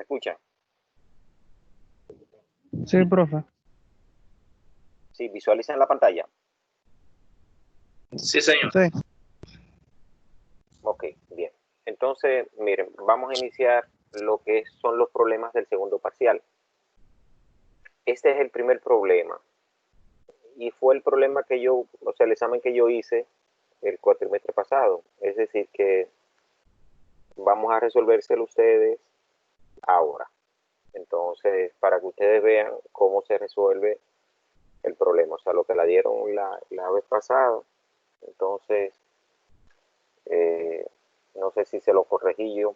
escuchan? Sí, profe. Sí, visualizan la pantalla. Sí, señor. Sí. Ok, bien. Entonces, miren, vamos a iniciar lo que son los problemas del segundo parcial. Este es el primer problema. Y fue el problema que yo, o sea, el examen que yo hice el cuatrimestre pasado. Es decir, que vamos a resolvérselo ustedes ahora. Entonces, para que ustedes vean cómo se resuelve el problema. O sea, lo que la dieron la vez pasada. Entonces, no sé si se lo corregí yo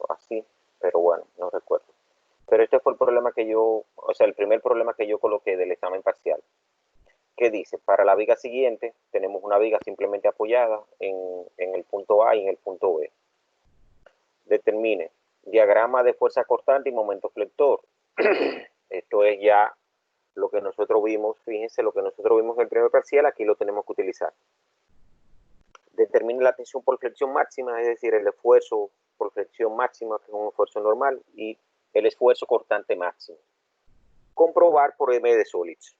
así, pero bueno, no recuerdo. Pero este fue el problema que yo, o sea, el primer problema que yo coloqué del examen parcial. ¿Qué dice? Para la viga siguiente, tenemos una viga simplemente apoyada en el punto A y en el punto B. Determine diagrama de fuerza cortante y momento flector. Esto es ya lo que nosotros vimos, fíjense, lo que nosotros vimos en el primer parcial, aquí lo tenemos que utilizar. Determine la tensión por flexión máxima, es decir, el esfuerzo por flexión máxima, que es un esfuerzo normal, y el esfuerzo cortante máximo. Comprobar por M de Solids.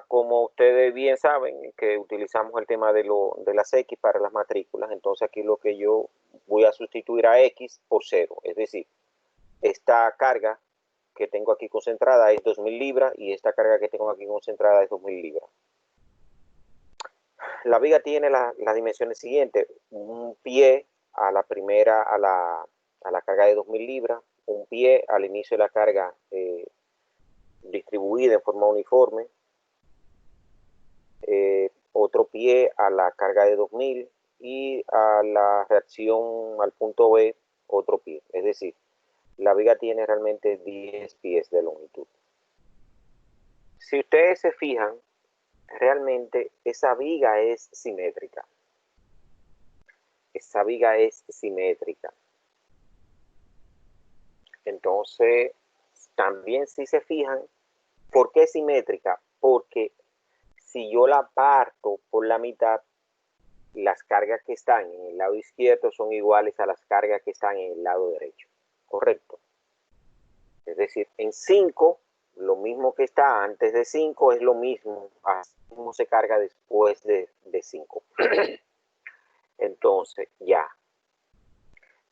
Como ustedes bien saben, que utilizamos el tema de las X para las matrículas, entonces aquí lo que yo voy a sustituir a X por 0, es decir, esta carga que tengo aquí concentrada es 2000 libras y esta carga que tengo aquí concentrada es 2000 libras. La viga tiene las dimensiones siguientes: un pie a la primera, a la carga de 2000 libras, un pie al inicio de la carga distribuida en forma uniforme, otro pie a la carga de 2000 y a la reacción al punto B otro pie. Es decir, la viga tiene realmente 10 pies de longitud. Si ustedes se fijan, realmente esa viga es simétrica. Esa viga es simétrica. Entonces, también si se fijan, ¿por qué es simétrica? Porque si yo la parto por la mitad, las cargas que están en el lado izquierdo son iguales a las cargas que están en el lado derecho. ¿Correcto? Es decir, en 5, lo mismo que está antes de 5 es lo mismo, así mismo se carga después de 5. Entonces, ya.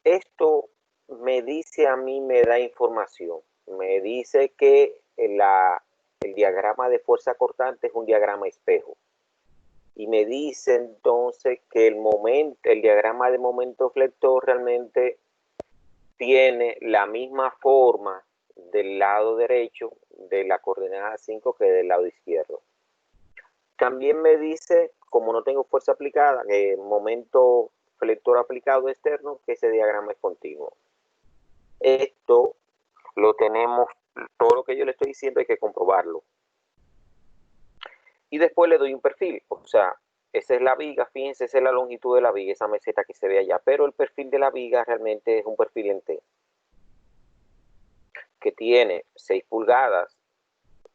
Esto me dice a mí, me da información. Me dice que el diagrama de fuerza cortante es un diagrama espejo. Y me dice entonces que el diagrama de momento flector realmente tiene la misma forma del lado derecho de la coordenada 5 que del lado izquierdo. También me dice, como no tengo fuerza aplicada, momento flector aplicado externo, que ese diagrama es continuo. Esto lo tenemos, todo lo que yo le estoy diciendo hay que comprobarlo. Y después le doy un perfil, o sea, esa es la viga, fíjense, esa es la longitud de la viga, esa meseta que se ve allá, pero el perfil de la viga realmente es un perfil en T, que tiene 6 pulgadas,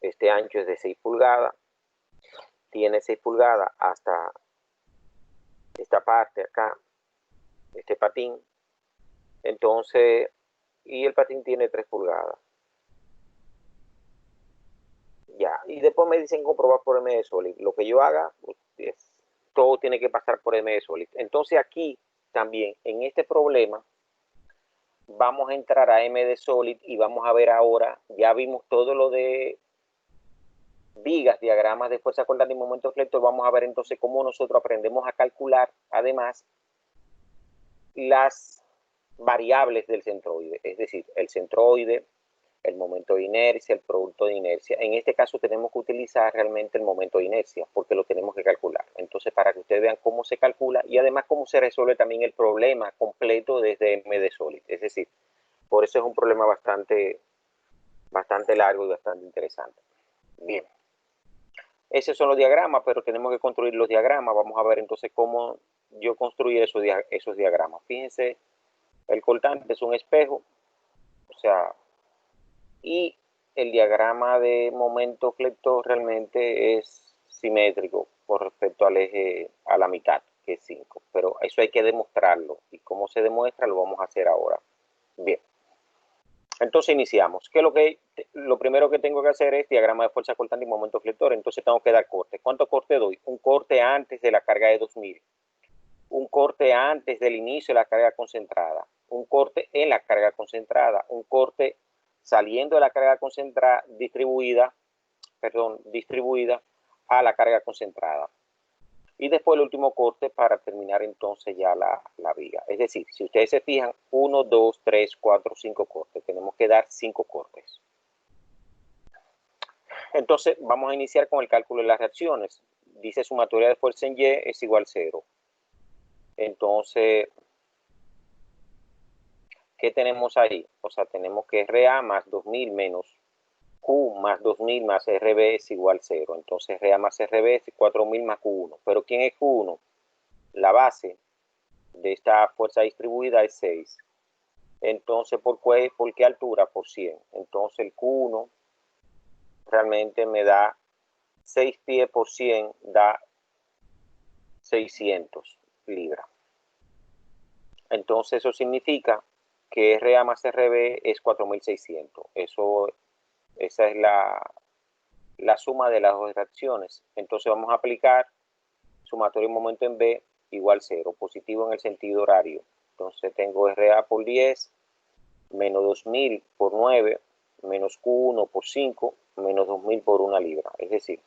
este ancho es de 6 pulgadas, tiene 6 pulgadas hasta esta parte acá, este patín, entonces, y el patín tiene 3 pulgadas. Ya, y después me dicen comprobar por M de Solid. Lo que yo haga, todo tiene que pasar por M de Solid. Entonces aquí también, en este problema, vamos a entrar a M de Solid y vamos a ver ahora, ya vimos todo lo de vigas, diagramas de fuerza cortante y momento flector, vamos a ver entonces cómo nosotros aprendemos a calcular, además, las variables del centroide, es decir, el centroide, el momento de inercia, el producto de inercia. En este caso tenemos que utilizar realmente el momento de inercia porque lo tenemos que calcular. Entonces, para que ustedes vean cómo se calcula y además cómo se resuelve también el problema completo desde M de Solid. Es decir, por eso es un problema bastante largo y bastante interesante. Bien. Esos son los diagramas, pero tenemos que construir los diagramas. Vamos a ver entonces cómo yo construí esos diagramas. Fíjense, el cortante es un espejo, o sea, y el diagrama de momento flector realmente es simétrico con respecto al eje, a la mitad, que es 5. Pero eso hay que demostrarlo. ¿Y cómo se demuestra? Lo vamos a hacer ahora. Bien. Entonces iniciamos. Lo primero que tengo que hacer es diagrama de fuerza cortante y momento flector. Entonces tengo que dar corte. ¿Cuánto corte doy? Un corte antes de la carga de 2000. Un corte antes del inicio de la carga concentrada. Un corte en la carga concentrada. Un corte saliendo de la carga concentrada distribuida a la carga concentrada. Y después el último corte para terminar entonces ya la viga. Es decir, si ustedes se fijan, 1, 2, 3, 4, 5 cortes. Tenemos que dar 5 cortes. Entonces vamos a iniciar con el cálculo de las reacciones. Dice sumatoria de fuerza en Y es igual a 0. Entonces, ¿qué tenemos ahí? O sea, tenemos que RA más 2000 menos Q más 2000 más RB es igual a 0. Entonces RA más RB es 4000 más Q1. ¿Pero quién es Q1? La base de esta fuerza distribuida es 6. Entonces, ¿por qué altura? Por 100. Entonces el Q1 realmente me da 6 pies por 100, da 600 libras. Entonces eso significa que RA más RB es 4600. Esa es la suma de las dos reacciones. Entonces vamos a aplicar sumatorio de momento en B igual 0, positivo en el sentido horario. Entonces tengo RA por 10, menos 2000 por 9, menos Q1 por 5, menos 2000 por 1 libra. Es decir,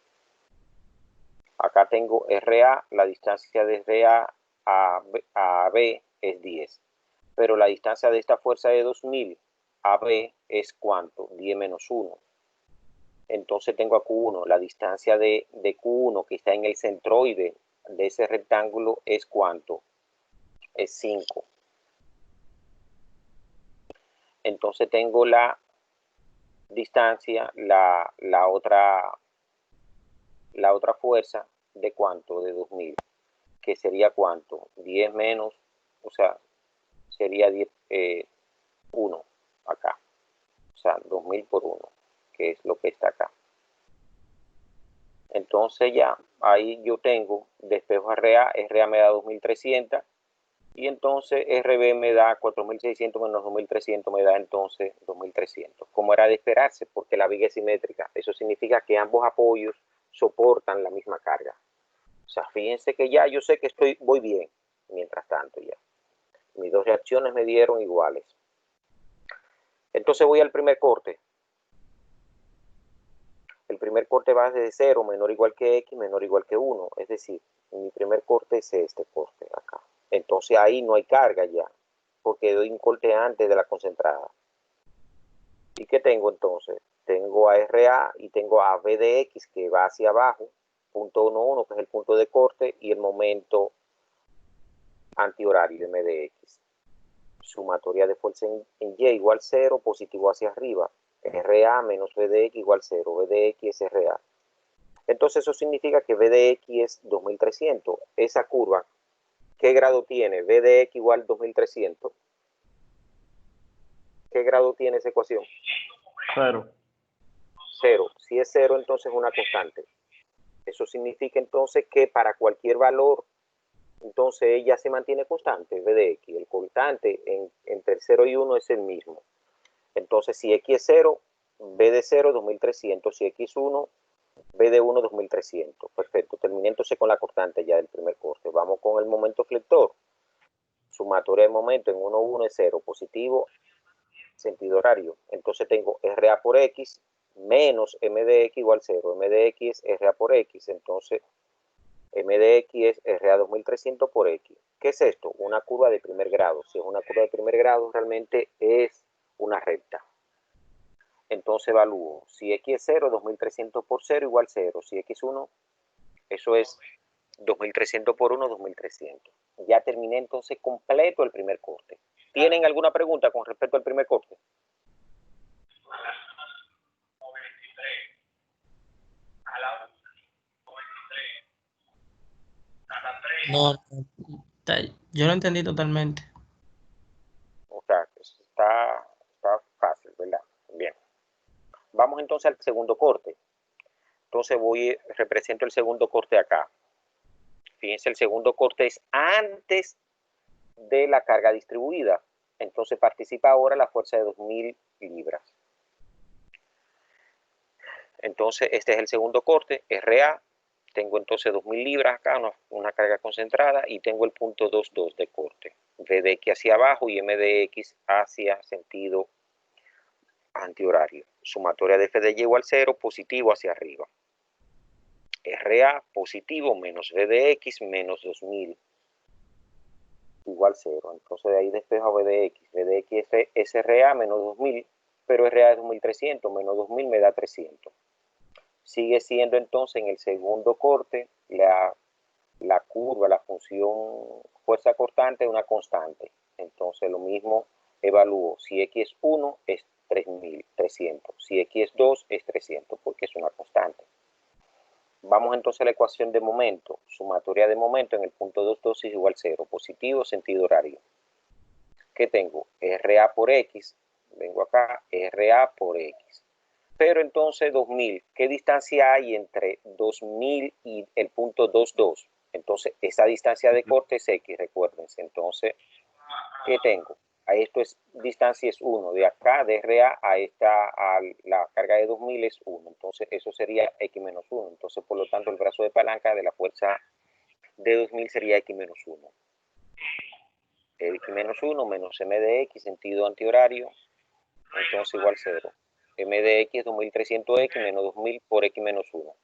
acá tengo RA, la distancia de RA a B es 10. Pero la distancia de esta fuerza de 2000 a B es ¿cuánto? 10 menos 1. Entonces tengo a Q1, la distancia de Q1 que está en el centroide de ese rectángulo es ¿cuánto? Es 5. Entonces tengo la distancia, la otra fuerza de ¿cuánto? De 2000, que sería ¿cuánto? 10 menos, o sea, sería 10, 1 acá, o sea, 2000 por 1, que es lo que está acá. Entonces ya ahí yo tengo despejo RA me da 2300 y entonces RB me da 4600 menos 2300 me da entonces 2300, como era de esperarse, porque la viga es simétrica. Eso significa que ambos apoyos soportan la misma carga. O sea, fíjense que ya yo sé que voy bien, mientras tanto ya. Mis dos reacciones me dieron iguales. Entonces voy al primer corte. El primer corte va desde 0, menor o igual que X, menor o igual que 1. Es decir, mi primer corte es este corte acá. Entonces ahí no hay carga ya, porque doy un corte antes de la concentrada. ¿Y qué tengo entonces? Tengo a RA y tengo a B de X que va hacia abajo, punto 11, que es el punto de corte, y el momento antihorario M de X. Sumatoria de fuerza en Y igual 0, positivo hacia arriba. RA menos B de X igual 0. B de X es RA. Entonces eso significa que B de X es 2300. Esa curva, ¿qué grado tiene? B de X igual 2300. ¿Qué grado tiene esa ecuación? 0. 0. Si es 0, entonces es una constante. Eso significa entonces que para cualquier valor, entonces ella se mantiene constante, B de X. El constante entre el 0 y 1 es el mismo. Entonces, si X es 0, B de 0, 2300. Si X es 1, B de 1, 2300. Perfecto. Terminé entonces con la constante ya del primer corte. Vamos con el momento flector. Sumatoria de momento en 1, 1 es 0. Positivo, sentido horario. Entonces tengo RA por X menos M de X igual 0. M de X es RA por X. Entonces, M de X es RA 2300 por X. ¿Qué es esto? Una curva de primer grado. Si es una curva de primer grado, realmente es una recta. Entonces evalúo, si X es 0, 2300 por 0 igual 0. Si X es 1, eso es 2300 por 1, 2300. Ya terminé entonces completo el primer corte. ¿Tienen alguna pregunta con respecto al primer corte? No, yo lo entendí totalmente. O sea, está fácil, ¿verdad? Bien. Vamos entonces al segundo corte. Entonces represento el segundo corte acá. Fíjense, el segundo corte es antes de la carga distribuida. Entonces participa ahora la fuerza de 2000 libras. Entonces este es el segundo corte, RA. Tengo entonces 2000 libras acá, una carga concentrada, y tengo el punto 22 de corte. V de X hacia abajo y M de X hacia sentido antihorario. Sumatoria de F de Y igual 0, positivo hacia arriba. RA positivo menos V de X menos 2000 igual 0. Entonces de ahí despejo V de X. V de X es RA menos 2000, pero RA es 2300, menos 2000 me da 300. Sigue siendo entonces en el segundo corte la curva, la función fuerza cortante, una constante. Entonces lo mismo evalúo. Si X es 1 es 3300. Si X es 2 es 300 porque es una constante. Vamos entonces a la ecuación de momento. Sumatoria de momento en el punto 22 es igual a 0. Positivo, sentido horario. ¿Qué tengo? RA por X. Vengo acá, RA por X. Pero entonces 2000, ¿qué distancia hay entre 2000 y el punto 22? Entonces esa distancia de corte es X, recuérdense. Entonces, ¿qué tengo? A esto es distancia es 1. De acá, de RA a esta, a la carga de 2000 es 1. Entonces eso sería X menos 1. Entonces por lo tanto el brazo de palanca de la fuerza de 2000 sería X menos 1. X menos 1 menos M de X, sentido antihorario, entonces igual 0. M de X es 2300X menos 2000 por X menos 1.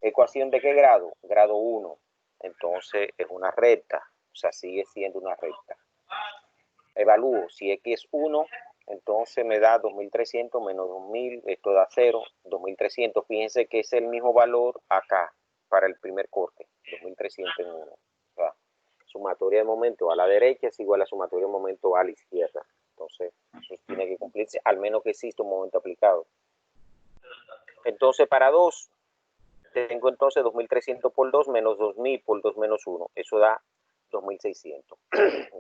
¿Ecuación de qué grado? Grado 1. Entonces es una recta, o sea, sigue siendo una recta. Evalúo, si X es 1, entonces me da 2300 menos 2000, esto da 0, 2300. Fíjense que es el mismo valor acá para el primer corte, 2300 en 1. O sea, sumatoria de momento a la derecha es igual a sumatoria de momento a la izquierda. Entonces, eso tiene que cumplirse, al menos que exista un momento aplicado. Entonces, para 2, tengo entonces 2300 por 2 menos 2000 por 2 menos 1. Eso da 2600.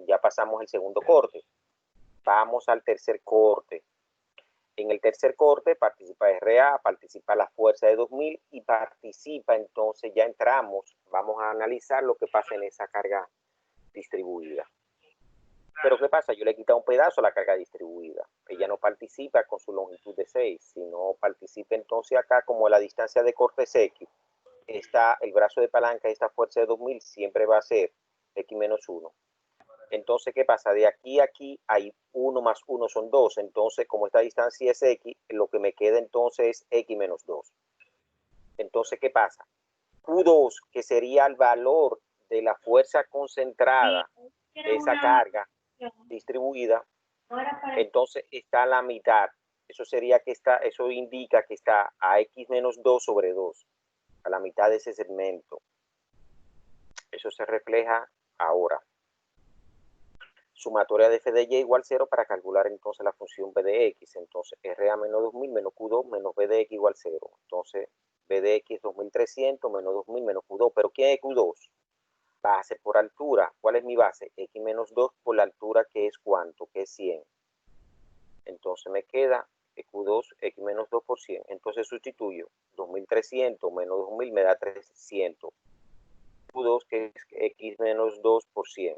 Ya pasamos el segundo corte. Vamos al tercer corte. En el tercer corte participa RA, participa la fuerza de 2000 y participa entonces, ya entramos, vamos a analizar lo que pasa en esa carga distribuida. Pero ¿qué pasa? Yo le he quitado un pedazo a la carga distribuida. Ella no participa con su longitud de 6, sino participa entonces acá como la distancia de corte es X. El brazo de palanca, esta fuerza de 2000 siempre va a ser X menos 1. Entonces, ¿qué pasa? De aquí a aquí hay 1 más 1 son 2. Entonces, como esta distancia es X, lo que me queda entonces es X menos 2. Entonces, ¿qué pasa? Q2, que sería el valor de la fuerza concentrada de esa carga distribuida, entonces está a la mitad. Eso sería que eso indica que está a X menos 2 sobre 2, a la mitad de ese segmento. Eso se refleja ahora. Sumatoria de F de Y igual 0 para calcular entonces la función B de X. Entonces RA menos 2000 menos Q2 menos B de X igual 0. Entonces B de X es 2300 menos 2000 menos Q2. ¿Pero quién es Q2? Base por altura. ¿Cuál es mi base? X menos 2 por la altura, que es ¿cuánto? Que es 100. Entonces me queda Q2 X menos 2 por 100. Entonces sustituyo 2300 menos 2000 me da 300. Q2 que es X menos 2 por 100.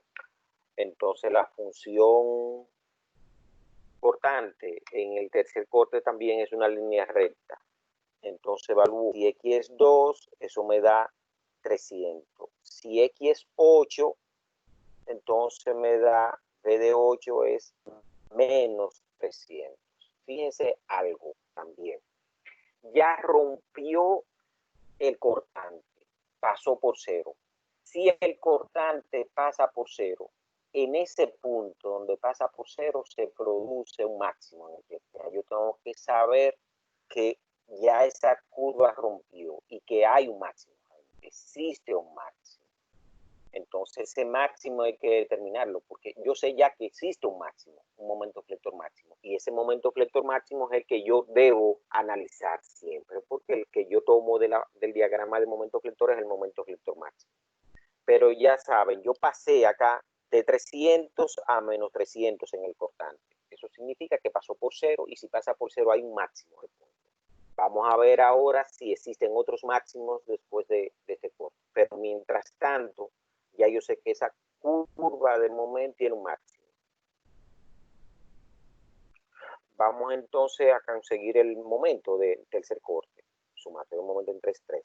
Entonces la función cortante en el tercer corte también es una línea recta. Entonces evalúo, si X es 2, eso me da 300. Si X es 8, entonces me da, B de 8 es menos 300. Fíjense algo también. Ya rompió el cortante, pasó por 0. Si el cortante pasa por 0, en ese punto donde pasa por 0 se produce un máximo en el que yo tengo que saber que ya esa curva rompió y que hay un máximo, existe un máximo. Entonces ese máximo hay que determinarlo, porque yo sé ya que existe un máximo, un momento flector máximo, y ese momento flector máximo es el que yo debo analizar siempre, porque el que yo tomo del diagrama de momento flector es el momento flector máximo. Pero ya saben, yo pasé acá de 300 a menos 300 en el cortante. Eso significa que pasó por 0, y si pasa por 0 hay un máximo de punto. Vamos a ver ahora si existen otros máximos después de este corte. Pero mientras tanto, ya yo sé que esa curva del momento tiene un máximo. Vamos entonces a conseguir el momento del tercer corte. Sumate un momento en 3,3.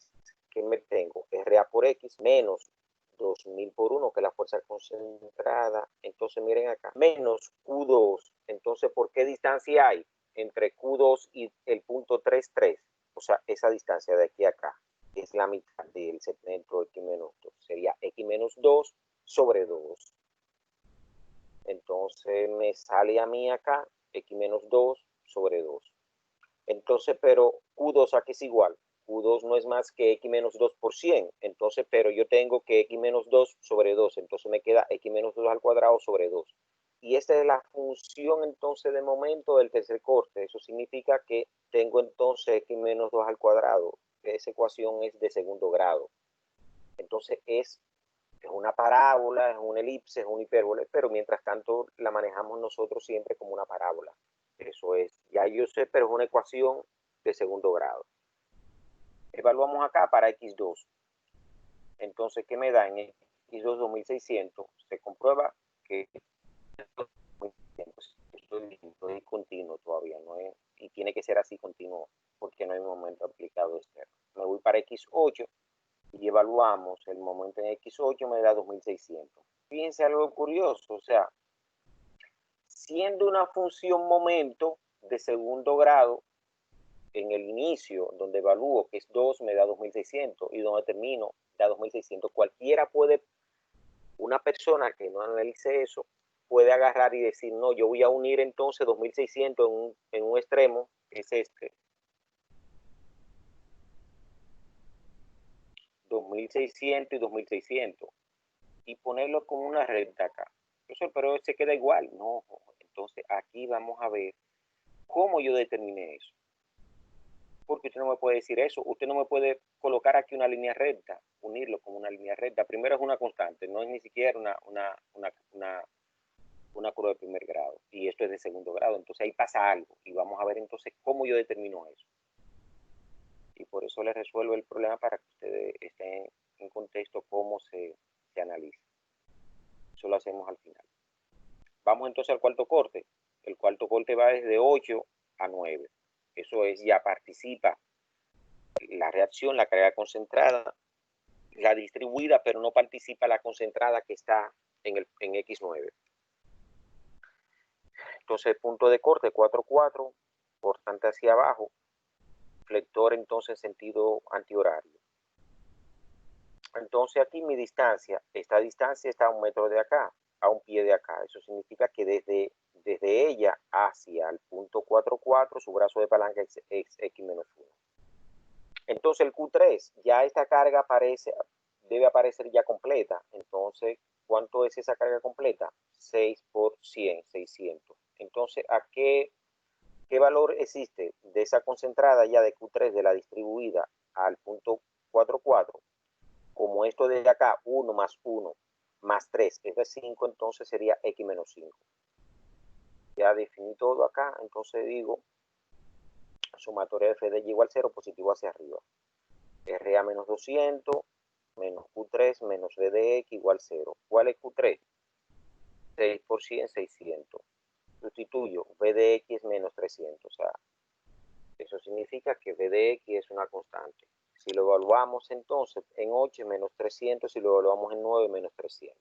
¿Qué me tengo? RA por X menos 2000 por 1, que es la fuerza concentrada. Entonces miren acá, menos Q2. Entonces, ¿por qué distancia hay entre Q2 y el punto 3,3? O sea, esa distancia de aquí a acá es la mitad del segmento X menos 2. Sería X menos 2 sobre 2. Entonces me sale a mí acá X menos 2 sobre 2. Entonces, pero Q2 aquí es igual. Q2 no es más que X menos 2 por 100. Entonces, pero yo tengo que X menos 2 sobre 2. Entonces me queda X menos 2 al cuadrado sobre 2. Y esta es la función entonces de momento del tercer corte. Eso significa que tengo entonces X menos 2 al cuadrado. Esa ecuación es de segundo grado. Entonces es una parábola, es una elipse, es una hipérbole, pero mientras tanto la manejamos nosotros siempre como una parábola. Eso es, ya yo sé, pero es una ecuación de segundo grado. Evaluamos acá para X2. Entonces, ¿qué me da en X2 2600? Se comprueba que esto es continuo todavía, no es, y tiene que ser así continuo, porque no hay momento aplicado externo. Me voy para X8 y evaluamos el momento en X8, me da 2600. Fíjense algo curioso, o sea, siendo una función momento de segundo grado, en el inicio, donde evalúo que es 2, me da 2600, y donde termino, da 2600. Cualquiera puede, una persona que no analice eso, puede agarrar y decir, no, yo voy a unir entonces 2600 en un extremo, que es este, 2600 y 2600, y ponerlo como una recta acá. Eso, pero se queda igual, no. Entonces aquí vamos a ver cómo yo determiné eso. Porque usted no me puede decir eso. Usted no me puede colocar aquí una línea recta, unirlo como una línea recta. Primero es una constante, no es ni siquiera una curva de primer grado. Y esto es de segundo grado. Entonces ahí pasa algo. Y vamos a ver entonces cómo yo determino eso. Y por eso les resuelvo el problema para que ustedes estén en contexto cómo se analiza. Eso lo hacemos al final. Vamos entonces al cuarto corte. El cuarto corte va desde 8 a 9. Eso es, ya participa la reacción, la carga concentrada, la distribuida, pero no participa la concentrada que está en X9. Entonces, punto de corte 4,4, cortante hacia abajo, flector entonces en sentido antihorario. Entonces aquí mi distancia, esta distancia está a 1 metro de acá, a 1 pie de acá. Eso significa que desde ella hacia el punto 4,4, su brazo de palanca es X-1. Entonces el Q3, ya esta carga debe aparecer ya completa. Entonces, ¿cuánto es esa carga completa? 6 por 100, 600. Entonces, ¿a qué valor existe de esa concentrada ya de Q3 de la distribuida al punto 4,4? Como esto de acá, 1 más 1 más 3 es de 5, entonces sería X menos 5. Ya definí todo acá, entonces digo, sumatoria de F de Y igual 0, positivo hacia arriba. RA menos 200 menos Q3 menos V de X igual 0. ¿Cuál es Q3? 6 por 100, 600. Sustituyo, V de X es menos 300. O sea, eso significa que V de X es una constante. Si lo evaluamos entonces en 8 menos 300, si lo evaluamos en 9 menos 300.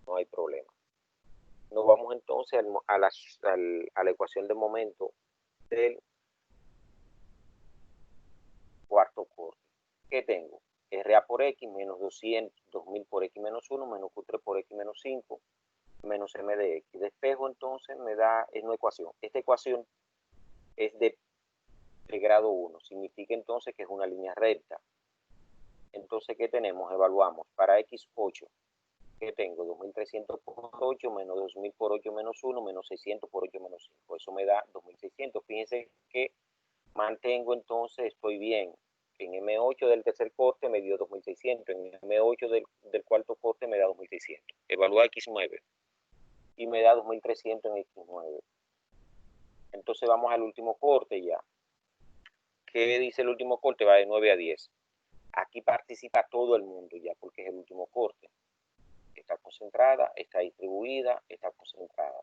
No hay problema. Nos vamos entonces a la ecuación de momento del cuarto corte. ¿Qué tengo? RA por X menos 200, 2000 por X menos 1 menos Q3 por X menos 5 menos M de X. Despejo entonces me da una ecuación. Esta ecuación es de grado 1. Significa entonces que es una línea recta. Entonces, ¿qué tenemos? Evaluamos. Para X8, ¿qué tengo? 2300 por 8 menos 2000 por 8 menos 1 menos 600 por 8 menos 5. Eso me da 2600. Fíjense que mantengo entonces, estoy bien. En M8 del tercer corte me dio 2600. En M8 del cuarto corte me da 2600. Evalúa X9 y me da 2300 en X9. Entonces vamos al último corte ya. ¿Qué dice el último corte? Va de 9 a 10. Aquí participa todo el mundo ya porque es el último corte. Está concentrada, está distribuida, está concentrada.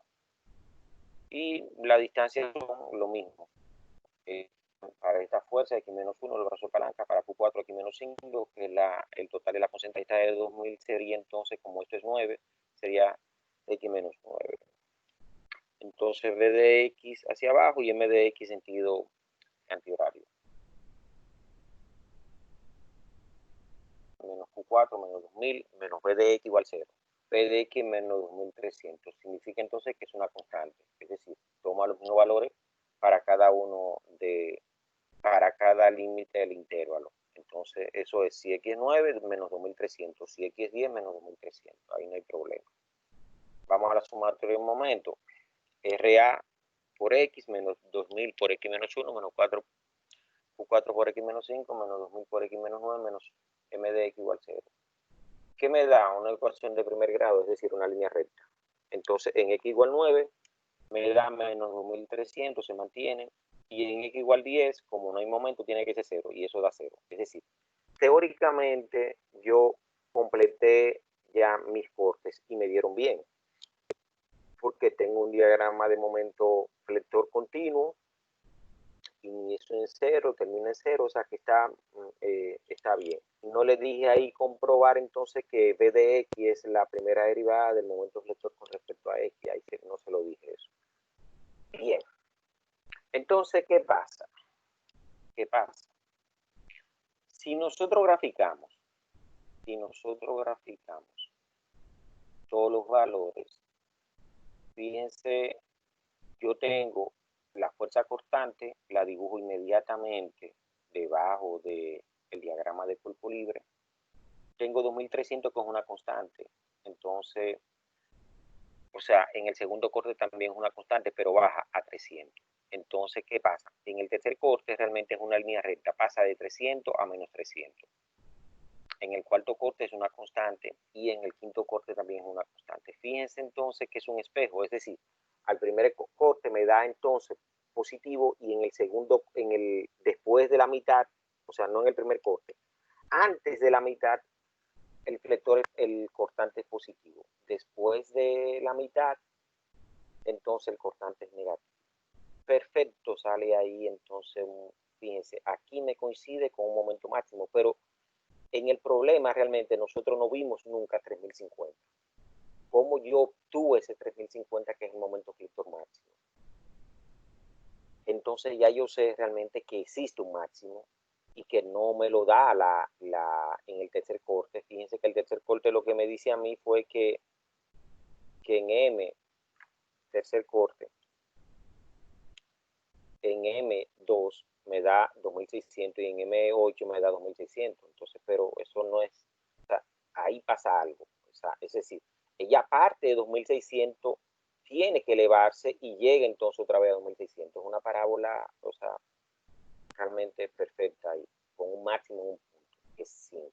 y la distancia son lo mismo. Para esta fuerza X-1, el brazo de palanca, para Q4 X-5, que el total de la concentración de 2000 sería entonces, como esto es 9, sería X-9. Entonces V de X hacia abajo y M de X sentido antihorario. Menos Q4 menos 2000 menos V de X igual 0. P de X menos 2300. Significa entonces que es una constante. Es decir, toma los mismos valores para cada límite del intervalo. Entonces, eso es si X es 9 menos 2300, si X es 10 menos 2300. Ahí no hay problema. Vamos a la sumatoria un momento. RA por X menos 2000 por X menos 1 menos 4 Q4 por X menos 5 menos 2000 por X menos 9 menos M de X igual 0. ¿Qué me da? Una ecuación de primer grado, es decir, una línea recta. Entonces, en X igual 9, me da menos 2300, se mantiene, y en X igual 10, como no hay momento, tiene que ser 0, y eso da 0. Es decir, teóricamente, yo completé ya mis cortes y me dieron bien, porque tengo un diagrama de momento flector continuo, inicio en 0, termina en 0, o sea que está bien. No le dije ahí comprobar entonces que B de X es la primera derivada del momento flector con respecto a X, ahí no se lo dije eso. Bien, entonces, ¿qué pasa? ¿Qué pasa? Si nosotros graficamos todos los valores, fíjense, yo tengo la fuerza cortante, la dibujo inmediatamente debajo del diagrama de cuerpo libre. Tengo 2300 que es una constante. Entonces, o sea, en el segundo corte también es una constante, pero baja a 300. Entonces, ¿qué pasa? En el tercer corte realmente es una línea recta, pasa de 300 a menos 300. En el cuarto corte es una constante y en el quinto corte también es una constante. Fíjense entonces que es un espejo, es decir, al primer corte me da entonces positivo y en el segundo, después de la mitad, o sea, no en el primer corte, antes de la mitad, el flector, el cortante es positivo. Después de la mitad, entonces el cortante es negativo. Perfecto, sale ahí entonces, fíjense, aquí me coincide con un momento máximo, pero en el problema realmente nosotros no vimos nunca 3050. ¿Cómo yo obtuve ese 3050 que es el momento flector máximo? Entonces ya yo sé realmente que existe un máximo y que no me lo da en el tercer corte. Fíjense que el tercer corte lo que me dice a mí fue que en M, tercer corte, en M2 me da 2600 y en M8 me da 2600. Entonces, pero eso no es, o sea, ahí pasa algo. O sea, es decir, ella parte de 2600, tiene que elevarse y llega entonces otra vez a 2600. Es una parábola, o sea, realmente perfecta ahí, con un máximo en un punto, que es 5.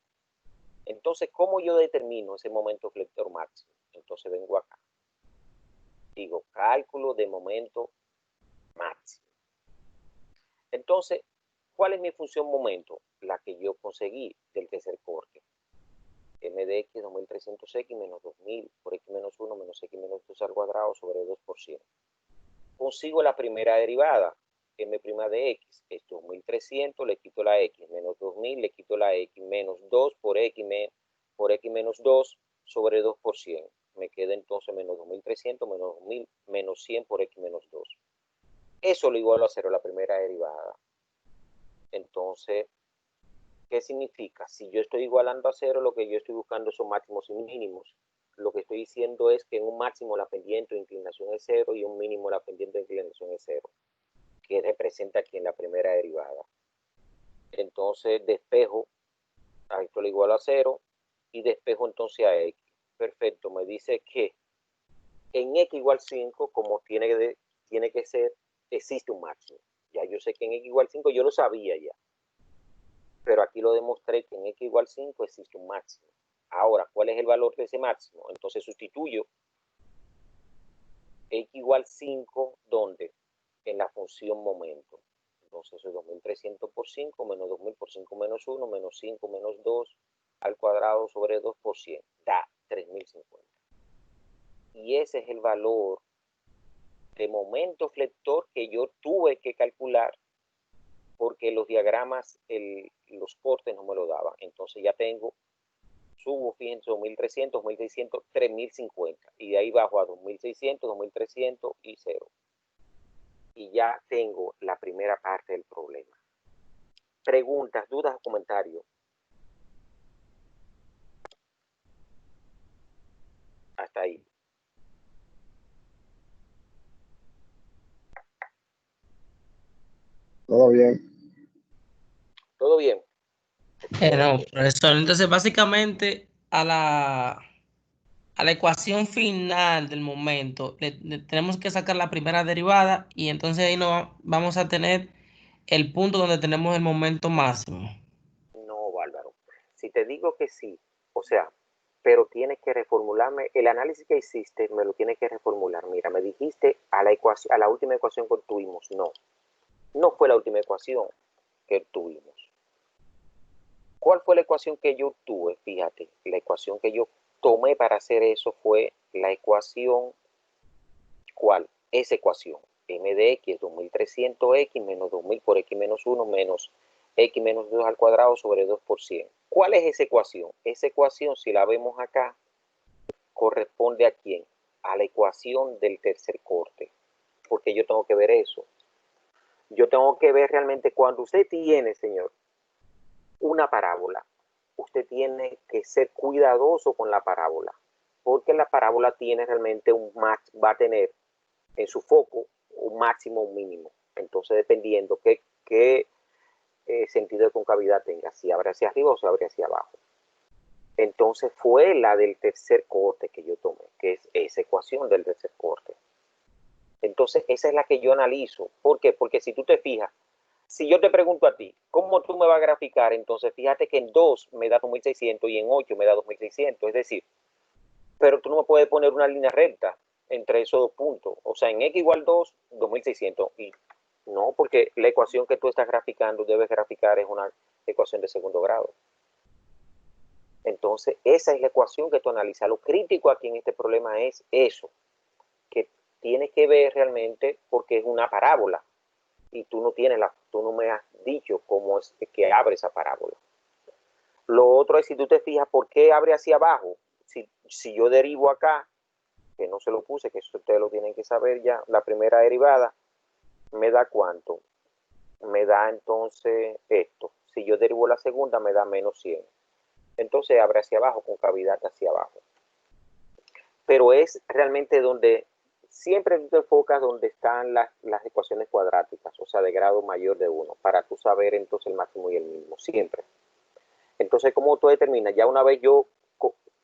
Entonces, ¿cómo yo determino ese momento flector máximo? Entonces vengo acá. Digo, cálculo de momento máximo. Entonces, ¿cuál es mi función momento? La que yo conseguí del tercer corte. M de X 2300X menos 2000 por X menos 1 menos X menos 2 al cuadrado sobre 2%. Consigo la primera derivada. M' de X es 2300, le quito la X, menos 2000, le quito la X, menos 2 por X menos 2 sobre 2%. Me queda entonces menos 2300 menos 2000 menos 100 por X menos 2. Eso lo igualo a 0, la primera derivada. Entonces, ¿qué significa? Si yo estoy igualando a 0, lo que yo estoy buscando son máximos y mínimos. Lo que estoy diciendo es que en un máximo la pendiente de inclinación es 0 y un mínimo la pendiente de inclinación es 0, que representa aquí en la primera derivada. Entonces despejo, a esto lo igualo a 0 y despejo entonces a X. Perfecto, me dice que en X igual 5, como tiene que ser, existe un máximo. Ya yo sé que en X igual 5 yo lo sabía ya. Pero aquí lo demostré que en X igual 5 existe un máximo. Ahora, ¿cuál es el valor de ese máximo? Entonces sustituyo X igual 5, ¿dónde? En la función momento. Entonces eso es 2300 por 5 menos 2000 por 5 menos 1 menos 5 menos 2 al cuadrado sobre 2%. Da 3050. Y ese es el valor de momento flector que yo tuve que calcular porque los diagramas, los cortes no me lo daban. Entonces ya tengo, subo, fíjense, 2300, 2600, 3050. Y de ahí bajo a 2600, 2300 y 0. Y ya tengo la primera parte del problema. Preguntas, dudas o comentarios. Hasta ahí. Todo bien. ¿Todo bien? No, profesor. Entonces, básicamente, a la ecuación final del momento, le tenemos que sacar la primera derivada y entonces ahí no vamos a tener el punto donde tenemos el momento máximo. No, Bárbaro. Si te digo que sí, o sea, pero tienes que reformularme, el análisis que hiciste me lo tienes que reformular. Mira, me dijiste a la última ecuación que obtuvimos. No, no fue la última ecuación que obtuvimos. ¿Cuál fue la ecuación que yo obtuve? Fíjate, la ecuación que yo tomé para hacer eso fue la ecuación, ¿cuál? Esa ecuación, m de x es 2300x menos 2000 por x menos 1 menos x menos 2 al cuadrado sobre 2 por 100. ¿Cuál es esa ecuación? Esa ecuación, si la vemos acá, corresponde a quién? A la ecuación del tercer corte, porque yo tengo que ver eso. Yo tengo que ver realmente cuando usted tiene, señor, una parábola, usted tiene que ser cuidadoso con la parábola, porque la parábola tiene realmente va a tener en su foco un máximo o un mínimo. Entonces, dependiendo qué sentido de concavidad tenga, si abre hacia arriba o si abre hacia abajo. Entonces fue la del tercer corte que yo tomé, que es esa ecuación del tercer corte. Entonces esa es la que yo analizo. ¿Por qué? Porque si tú te fijas, si yo te pregunto a ti, ¿cómo tú me vas a graficar? Entonces fíjate que en 2 me da 2600 y en 8 me da 2600. Es decir, pero tú no me puedes poner una línea recta entre esos dos puntos. O sea, en x igual 2, 2600. Y no, porque la ecuación que tú estás graficando, debes graficar, es una ecuación de segundo grado. Entonces, esa es la ecuación que tú analizas. Lo crítico aquí en este problema es eso, que tienes que ver realmente porque es una parábola y tú no me has dicho cómo es que abre esa parábola. Lo otro es, si tú te fijas, ¿por qué abre hacia abajo? Si yo derivo acá, que no se lo puse, que eso ustedes lo tienen que saber ya, la primera derivada me da ¿cuánto? Me da entonces esto. Si yo derivo la segunda, me da menos 100. Entonces abre hacia abajo con cavidad hacia abajo. Pero es realmente donde siempre tú te enfocas donde están las ecuaciones cuadráticas, o sea, de grado mayor de 1, para tú saber entonces el máximo y el mínimo, siempre. Entonces, ¿cómo tú determinas? Ya una vez yo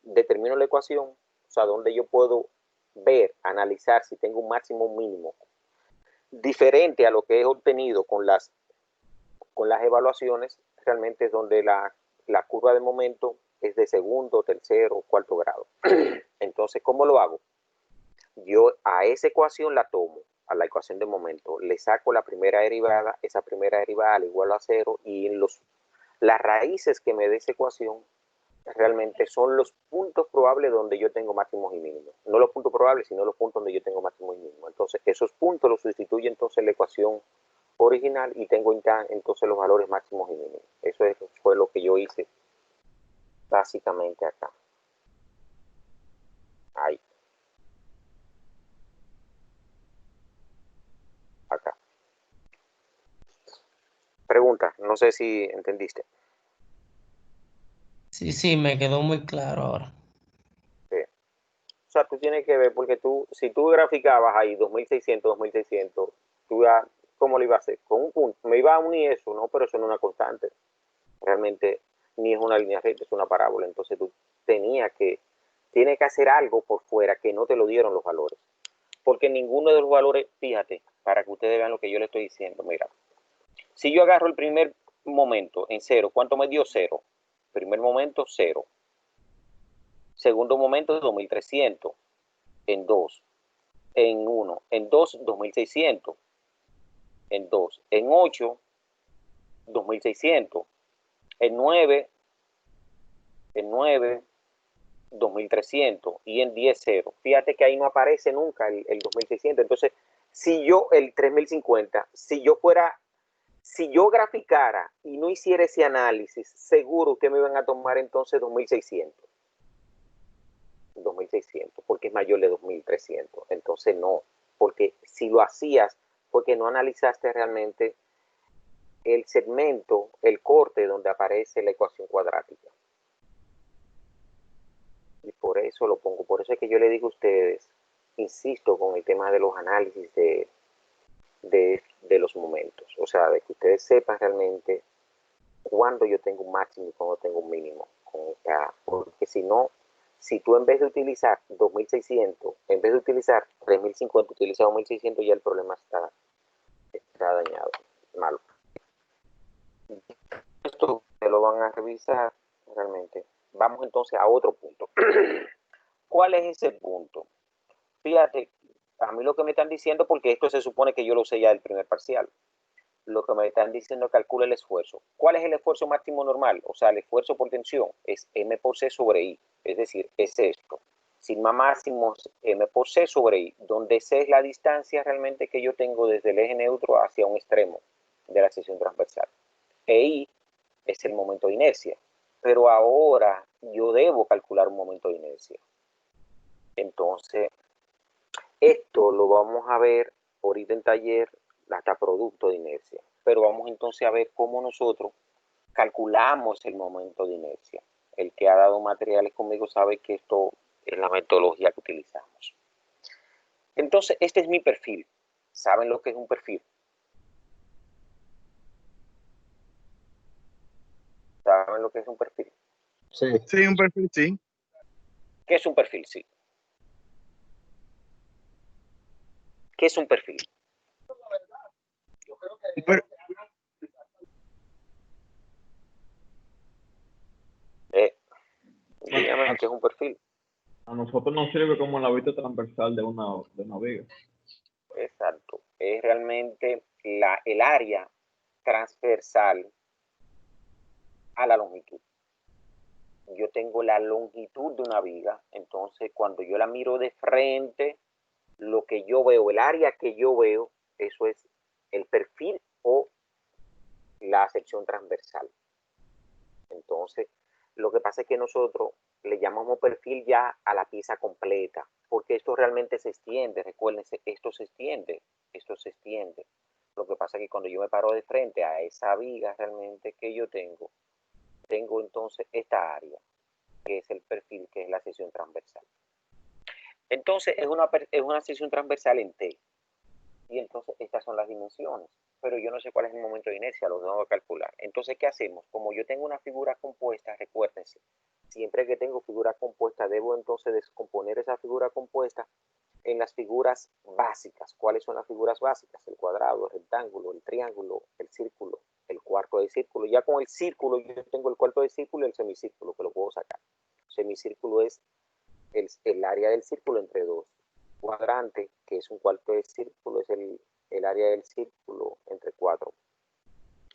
determino la ecuación, o sea, donde yo puedo ver, analizar si tengo un máximo o un mínimo, diferente a lo que he obtenido con las evaluaciones, realmente es donde la curva de momento es de segundo, tercero, cuarto grado. Entonces, ¿cómo lo hago? Yo a esa ecuación la tomo, a la ecuación de momento, le saco la primera derivada, esa primera derivada la igualo a 0 y en las raíces que me dé esa ecuación realmente son los puntos probables donde yo tengo máximos y mínimos. No los puntos probables, sino los puntos donde yo tengo máximos y mínimos. Entonces, esos puntos los sustituye entonces la ecuación original y tengo entonces los valores máximos y mínimos. Eso fue lo que yo hice básicamente acá. Ahí. Acá. Pregunta, no sé si entendiste. Sí, me quedó muy claro ahora. Sí. O sea, tú tienes que ver, porque si tú graficabas ahí 2600, 2600, tú ya, ¿cómo lo ibas a hacer? Con un punto. Me iba a unir eso, ¿no? Pero eso no es una constante. Realmente ni es una línea recta, es una parábola. Entonces tú tienes que hacer algo por fuera que no te lo dieron los valores. Porque ninguno de los valores, fíjate, para que ustedes vean lo que yo le estoy diciendo, mira, si yo agarro el primer momento en 0, ¿cuánto me dio 0? Primer momento, 0. Segundo momento, 2300. En 2. En 1. En 2, 2600. En 2. En 8, 2600. En 9, 2300. Y en 10, 0. Fíjate que ahí no aparece nunca el 2600. Entonces, Si yo, el 3050, si yo graficara y no hiciera ese análisis, seguro ustedes me van a tomar entonces 2600. 2600, porque es mayor de 2300. Entonces no, porque si lo hacías, porque no analizaste realmente el segmento, el corte donde aparece la ecuación cuadrática. Y por eso lo pongo, por eso es que yo le digo a ustedes, insisto con el tema de los análisis de los momentos, o sea, de que ustedes sepan realmente cuándo yo tengo un máximo y cuándo tengo un mínimo, porque si no, si tú en vez de utilizar 2600, en vez de utilizar 3050, utilizas 2600, ya el problema está dañado, malo. Esto te lo van a revisar realmente. Vamos entonces a otro punto. ¿Cuál es ese punto? Fíjate, a mí lo que me están diciendo, porque esto se supone que yo lo sé ya del primer parcial, lo que me están diciendo, calcula el esfuerzo. ¿Cuál es el esfuerzo máximo normal? O sea, el esfuerzo por tensión es M por C sobre I, es decir, es esto. Sigma máximo M por C sobre I, donde C es la distancia realmente que yo tengo desde el eje neutro hacia un extremo de la sección transversal. E I es el momento de inercia. Pero ahora yo debo calcular un momento de inercia. Entonces, esto lo vamos a ver ahorita en taller, hasta producto de inercia. Pero vamos entonces a ver cómo nosotros calculamos el momento de inercia. El que ha dado materiales conmigo sabe que esto es la metodología que utilizamos. Entonces, este es mi perfil. ¿Saben lo que es un perfil? ¿Saben lo que es un perfil? Sí. Sí, un perfil, sí. ¿Qué es un perfil? Sí. ¿Qué es un perfil? Dígame qué es un perfil. A nosotros nos sirve como la vista transversal de una viga. Exacto. Es realmente el área transversal a la longitud. Yo tengo la longitud de una viga, entonces cuando yo la miro de frente, lo que yo veo, el área que yo veo, eso es el perfil o la sección transversal. Entonces, lo que pasa es que nosotros le llamamos perfil ya a la pieza completa, porque esto realmente se extiende, recuérdense, esto se extiende. Lo que pasa es que cuando yo me paro de frente a esa viga realmente que yo tengo entonces esta área, que es el perfil, que es la sección transversal. Entonces, es una sección transversal en T. Y entonces estas son las dimensiones. Pero yo no sé cuál es el momento de inercia, lo tengo que calcular. Entonces, ¿qué hacemos? Como yo tengo una figura compuesta, recuérdense, siempre que tengo figura compuesta, debo entonces descomponer esa figura compuesta en las figuras básicas. ¿Cuáles son las figuras básicas? El cuadrado, el rectángulo, el triángulo, el círculo, el cuarto de círculo. Ya con el círculo yo tengo el cuarto de círculo y el semicírculo, que lo puedo sacar. El semicírculo es el área del círculo entre dos. Cuadrante, que es un cuarto de círculo, es el área del círculo entre 4.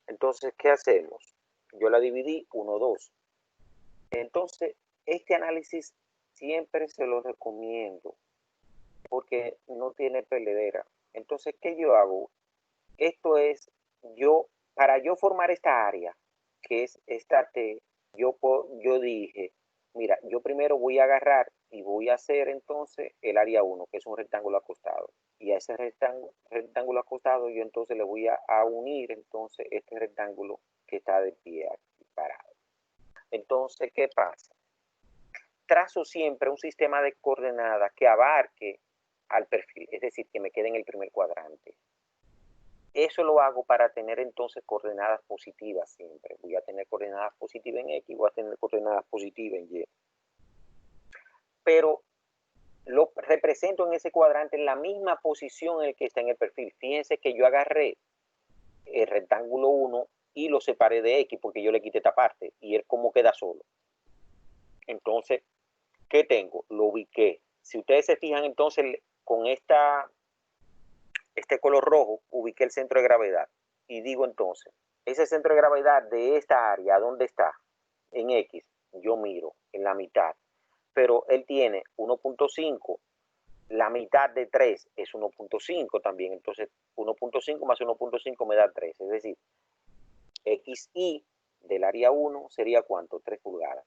Entonces, ¿qué hacemos? Yo la dividí 1, 2. Entonces, este análisis siempre se lo recomiendo porque no tiene perdedera. Entonces, ¿qué yo hago? Esto es, para yo formar esta área, que es esta T, yo dije, mira, yo primero voy a agarrar y voy a hacer entonces el área 1, que es un rectángulo acostado. Y a ese rectángulo acostado yo entonces le voy a unir entonces este rectángulo que está de pie aquí parado. Entonces, ¿qué pasa? Trazo siempre un sistema de coordenadas que abarque al perfil, es decir, que me quede en el primer cuadrante. Eso lo hago para tener entonces coordenadas positivas siempre. Voy a tener coordenadas positivas en X, voy a tener coordenadas positivas en Y. Pero lo represento en ese cuadrante en la misma posición en el que está en el perfil. Fíjense que yo agarré el rectángulo 1 y lo separé de X porque yo le quité esta parte y él como queda solo. Entonces, ¿qué tengo? Lo ubiqué. Si ustedes se fijan entonces con este color rojo, ubiqué el centro de gravedad. Y digo entonces, ese centro de gravedad de esta área, ¿dónde está? En X. Yo miro en la mitad. Pero él tiene 1.5 La mitad de 3 es 1.5 también, entonces 1.5 más 1.5 me da 3, es decir, XI del área 1 sería ¿cuánto? 3 pulgadas.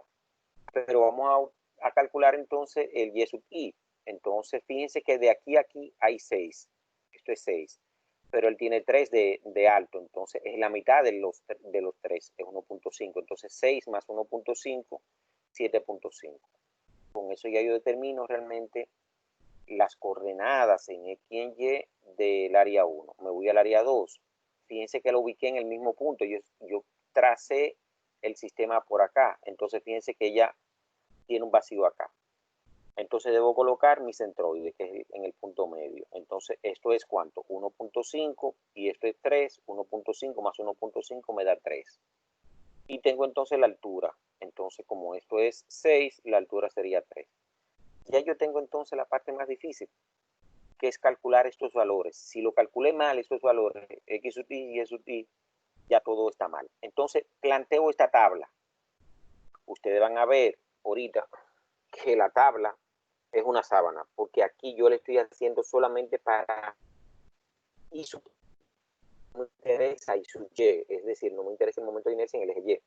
Pero vamos a calcular entonces el Y sub I. Entonces, fíjense que de aquí a aquí hay 6. Esto es 6. Pero él tiene 3 de alto. Entonces, es la mitad de los 3. Es 1.5. Entonces, 6 más 1.5, 7.5. Con eso ya yo determino realmente las coordenadas en X y en Y del área 1. Me voy al área 2. Fíjense que lo ubiqué en el mismo punto. Yo tracé el sistema por acá. Entonces, fíjense que ya tiene un vacío acá. Entonces debo colocar mi centroide, que es en el punto medio. Entonces esto es ¿cuánto? 1.5 y esto es 3. 1.5 más 1.5 me da 3. Y tengo entonces la altura. Entonces como esto es 6, la altura sería 3. Ya yo tengo entonces la parte más difícil, que es calcular estos valores. Si lo calculé mal, estos valores, X sub I y Y sub I, ya todo está mal. Entonces planteo esta tabla. Ustedes van a ver ahorita que la tabla es una sábana, porque aquí yo le estoy haciendo solamente para I sub, no me interesa I sub Y, es decir, no me interesa el momento de inercia en el eje Y.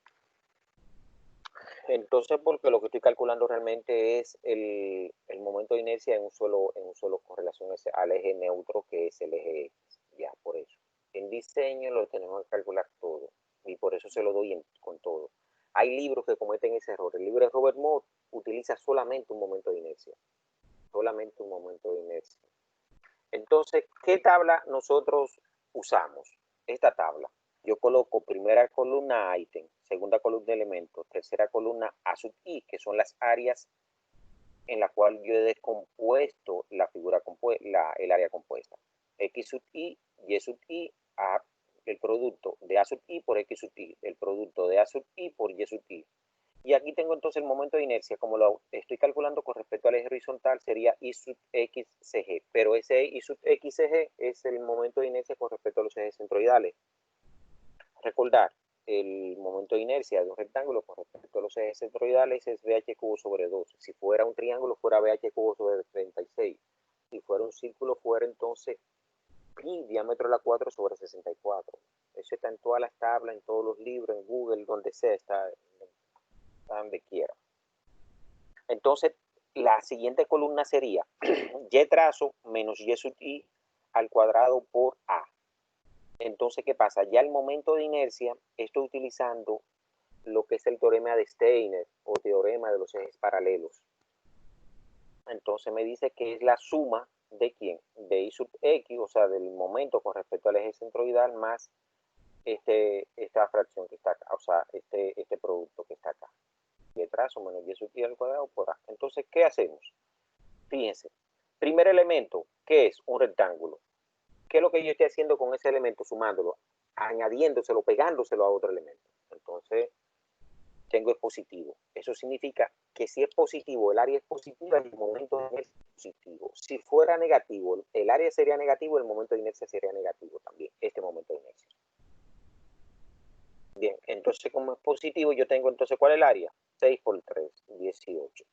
Entonces, porque lo que estoy calculando realmente es el momento de inercia en un solo con relación al eje neutro, que es el eje X. Ya, por eso. En diseño lo tenemos que calcular todo, y por eso se lo doy con todo. Hay libros que cometen ese error. El libro de Robert Moore utiliza solamente un momento de inercia. Solamente un momento de inercia. Entonces, ¿qué tabla nosotros usamos? Esta tabla. Yo coloco primera columna ítem, segunda columna elementos, tercera columna A sub I, que son las áreas en la cual yo he descompuesto la figura el área compuesta. X sub I, Y sub I, el producto de A sub I por X sub I, el producto de A sub I por Y sub I. Y aquí tengo entonces el momento de inercia, como lo estoy calculando con respecto al eje horizontal, sería I sub XCG, pero ese I sub XCG es el momento de inercia con respecto a los ejes centroidales. Recordar, el momento de inercia de un rectángulo con respecto a los ejes centroidales es BH cubo sobre 12. Si fuera un triángulo, fuera BH cubo sobre 36. Si fuera un círculo, fuera entonces pi diámetro de la 4 sobre 64. Eso está en todas las tablas, en todos los libros, en Google, donde sea, está donde quiera. Entonces, la siguiente columna sería Y trazo menos Y sub I al cuadrado por A. Entonces, ¿qué pasa? Ya el momento de inercia estoy utilizando lo que es el teorema de Steiner o teorema de los ejes paralelos. Entonces me dice que es la suma de ¿quién? De I sub X, o sea, del momento con respecto al eje centroidal más esta fracción que está acá, o sea, este producto que está acá. Y trazo menos Y sub I al cuadrado por A. Entonces, ¿qué hacemos? Fíjense, primer elemento, ¿qué es? Un rectángulo. ¿Qué es lo que yo estoy haciendo con ese elemento? Sumándolo, añadiéndoselo, pegándoselo a otro elemento. Entonces, tengo es positivo. Eso significa que si es positivo, el área es positiva, el momento de inercia es positivo. Si fuera negativo, el área sería negativo, el momento de inercia sería negativo también, este momento de inercia. Bien, entonces como es positivo, yo tengo entonces, ¿cuál es el área? 6 por 3, 18.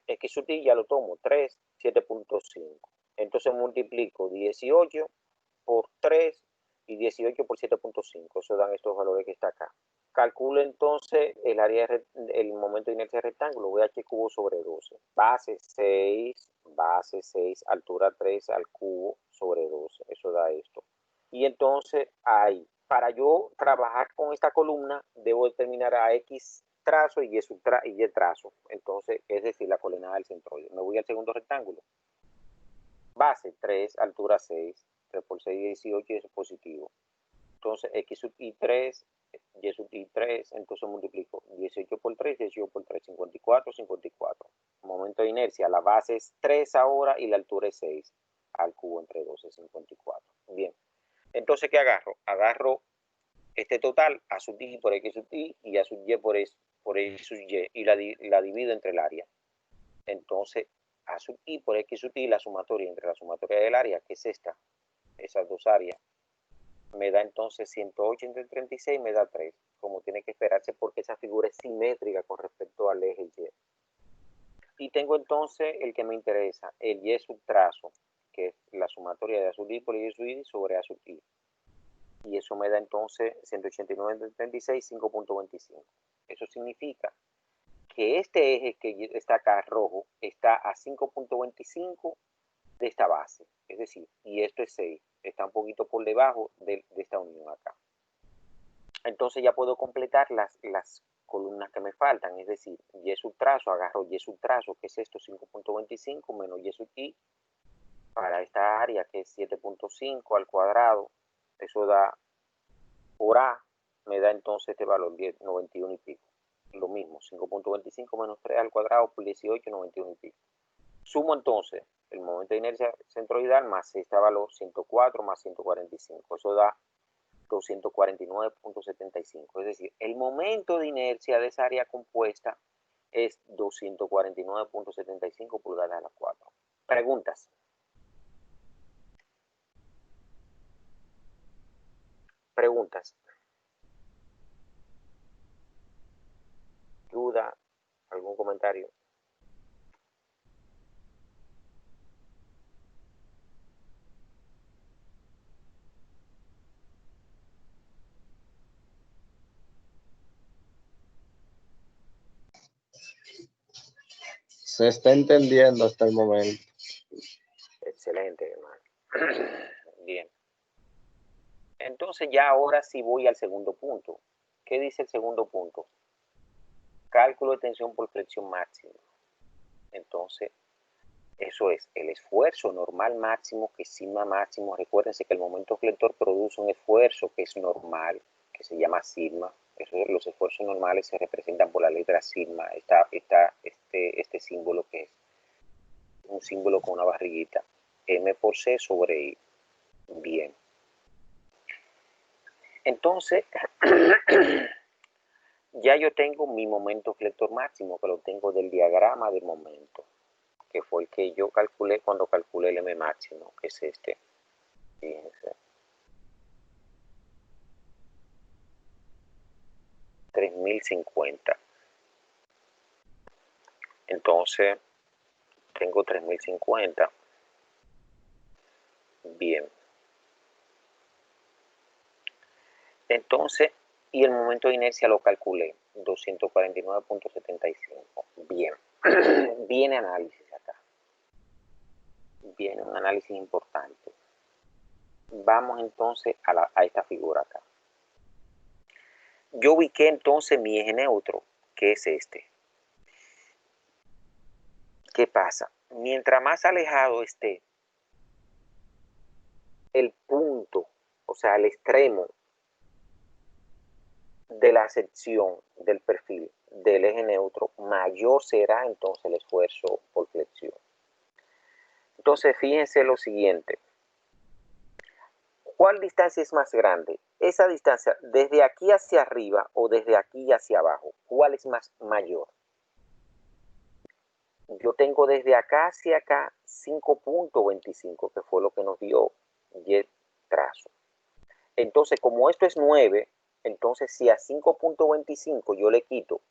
X sub I ya lo tomo, 3, 7.5. Entonces multiplico 18 por 3 y 18 por 7.5. Eso dan estos valores que está acá. Calculo entonces el área, el momento de inercia del rectángulo, voy a H cubo sobre 12. Base 6, altura 3 al cubo sobre 12. Eso da esto. Y entonces ahí, para yo trabajar con esta columna, debo determinar a X trazo y Y trazo. Entonces, es decir, la coordenada del centroide. Me voy al segundo rectángulo. Base 3, altura 6. 3 por 6, 18 y eso es positivo. Entonces, X sub I 3, Y sub I 3, entonces multiplico 18 por 3, 18 por 3, 54, 54. Momento de inercia, la base es 3 ahora y la altura es 6. Al cubo entre 12, 54. Bien. Entonces, ¿qué agarro? Agarro este total, A sub I por X sub I y A sub Y por X sub Y y la divido entre el área. Entonces, A sub I por X sub I, la sumatoria entre la sumatoria del área, que es esta, esas dos áreas, me da entonces 108 entre 36, me da 3, como tiene que esperarse porque esa figura es simétrica con respecto al eje Y. Y tengo entonces el que me interesa, el Y subtrazo, que es la sumatoria de A sub I por Y sub I sobre A sub I. Y eso me da entonces 189,36, 5.25. Eso significa que este eje que está acá rojo está a 5.25 de esta base. Es decir, y esto es 6. Está un poquito por debajo de esta unión acá. Entonces ya puedo completar las columnas que me faltan, es decir, Y subtrazo, agarro Y subtrazo, que es esto, 5.25 menos Y sub I, para esta área que es 7.5 al cuadrado, eso da, por A, me da entonces este valor, 91 y pico. Lo mismo, 5.25 menos 3 al cuadrado por 18, 91 y pico. Sumo entonces el momento de inercia centroidal más este valor, 104 más 145, eso da 249.75. Es decir, el momento de inercia de esa área compuesta es 249.75 pulgadas a la 4. Preguntas. Preguntas. ¿Duda? ¿Algún comentario? Se está entendiendo hasta el momento. Excelente, hermano. Bien. Entonces ya ahora sí voy al segundo punto. ¿Qué dice el segundo punto? Cálculo de tensión por flexión máxima. Entonces, eso es el esfuerzo normal máximo, que es sigma máximo. Recuérdense que el momento flector produce un esfuerzo que es normal, que se llama sigma. Los esfuerzos normales se representan por la letra sigma. Está este símbolo que es un símbolo con una barriguita. M por C sobre I. Bien. Entonces, ya yo tengo mi momento flector máximo, que lo tengo del diagrama de momento, que fue el que yo calculé cuando calculé el M máximo, que es este. Fíjense. 3050. Entonces, tengo 3050. Bien. Entonces, y el momento de inercia lo calculé, 249.75. Bien. Viene análisis acá. Viene un análisis importante. Vamos entonces a esta figura acá. Yo ubiqué entonces mi eje neutro, que es este. ¿Qué pasa? Mientras más alejado esté el punto, o sea, el extremo de la sección del perfil del eje neutro, mayor será entonces el esfuerzo por flexión. Entonces, fíjense lo siguiente. ¿Cuál distancia es más grande? Esa distancia, desde aquí hacia arriba o desde aquí hacia abajo, ¿cuál es más mayor? Yo tengo desde acá hacia acá 5.25, que fue lo que nos dio Y trazo. Entonces, como esto es 9, entonces si a 5.25 yo le quito,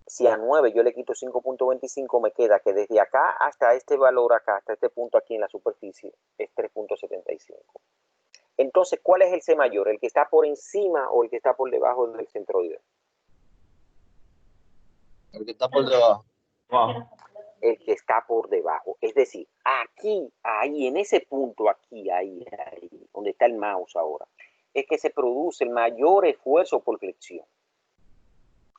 si a 9 yo le quito 5.25, me queda que desde acá hasta este valor acá, hasta este punto aquí en la superficie, es 3.75. Entonces, ¿cuál es el C mayor? ¿El que está por encima o el que está por debajo del centroide? El que está por debajo. Wow. El que está por debajo. Es decir, aquí, ahí, en ese punto, aquí, ahí, donde está el mouse ahora, es que se produce el mayor esfuerzo por flexión.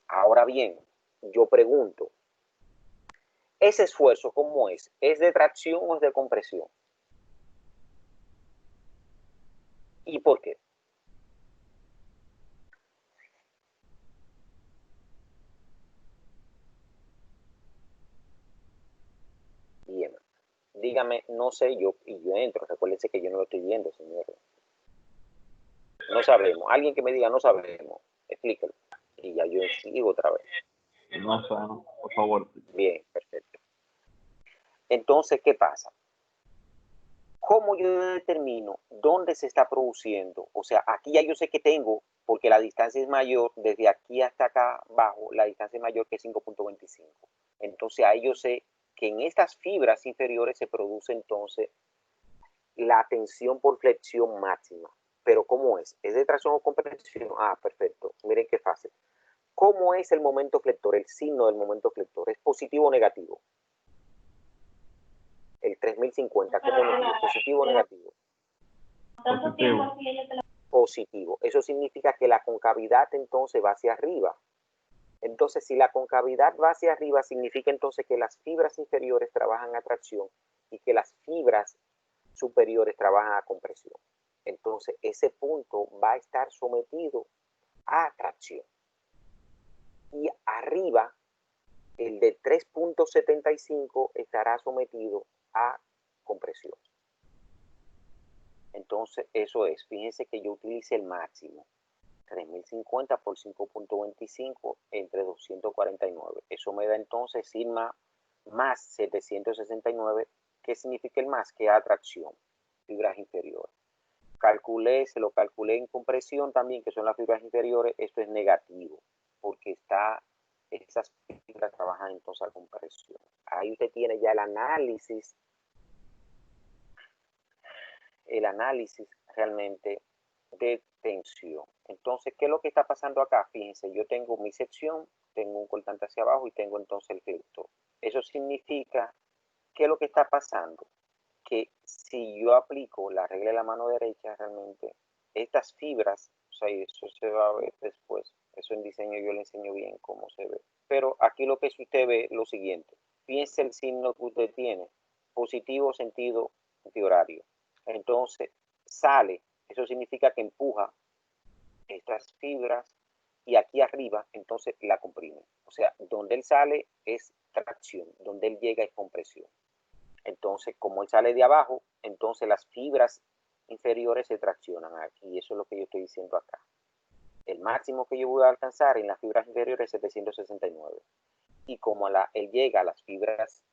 Ahora bien, yo pregunto, ¿ese esfuerzo cómo es? ¿Es de tracción o es de compresión? ¿Y por qué? Bien, dígame, no sé, yo entro, recuérdense que yo no lo estoy viendo, señor. No sabemos, alguien que me diga, no sabemos, explíquelo. Y ya yo sigo otra vez. No sé, no, por favor. Bien, perfecto. Entonces, ¿qué pasa? ¿Cómo yo determino dónde se está produciendo? O sea, aquí ya yo sé que tengo, porque la distancia es mayor, desde aquí hasta acá abajo, la distancia es mayor que 5.25. Entonces ahí yo sé que en estas fibras inferiores se produce entonces la tensión por flexión máxima. Pero ¿cómo es? ¿Es de tracción o compresión? Ah, perfecto. Miren qué fácil. ¿Cómo es el momento flector? El signo del momento flector. ¿Es positivo o negativo? El 3050, ¿cómo lo digo? ¿Positivo o negativo? Positivo. Positivo. Eso significa que la concavidad entonces va hacia arriba. Entonces, si la concavidad va hacia arriba, significa entonces que las fibras inferiores trabajan a tracción y que las fibras superiores trabajan a compresión. Entonces, ese punto va a estar sometido a tracción. Y arriba, el de 3.75 estará sometido a compresión. Entonces, eso es. Fíjense que yo utilicé el máximo. 3050 por 5.25 entre 249. Eso me da entonces sigma más 769. ¿Qué significa el más? Que atracción, fibras inferiores. Calculé, se lo calculé en compresión también, que son las fibras inferiores. Esto es negativo, porque esas fibras trabajan entonces a compresión. Ahí usted tiene ya el análisis realmente de tensión. Entonces, ¿qué es lo que está pasando acá? Fíjense, yo tengo mi sección, tengo un cortante hacia abajo y tengo entonces el filtro. Eso significa, ¿qué es lo que está pasando? Que si yo aplico la regla de la mano derecha, realmente estas fibras, o sea, eso se va a ver después, eso en diseño yo le enseño bien cómo se ve. Pero aquí lo que usted ve es lo siguiente, fíjense el signo que usted tiene, positivo sentido antihorario. Entonces, sale, eso significa que empuja estas fibras y aquí arriba entonces la comprime. O sea, donde él sale es tracción, donde él llega es compresión. Entonces, como él sale de abajo, entonces las fibras inferiores se traccionan aquí. Eso es lo que yo estoy diciendo acá. El máximo que yo voy a alcanzar en las fibras inferiores es 769. Y como él llega a las fibras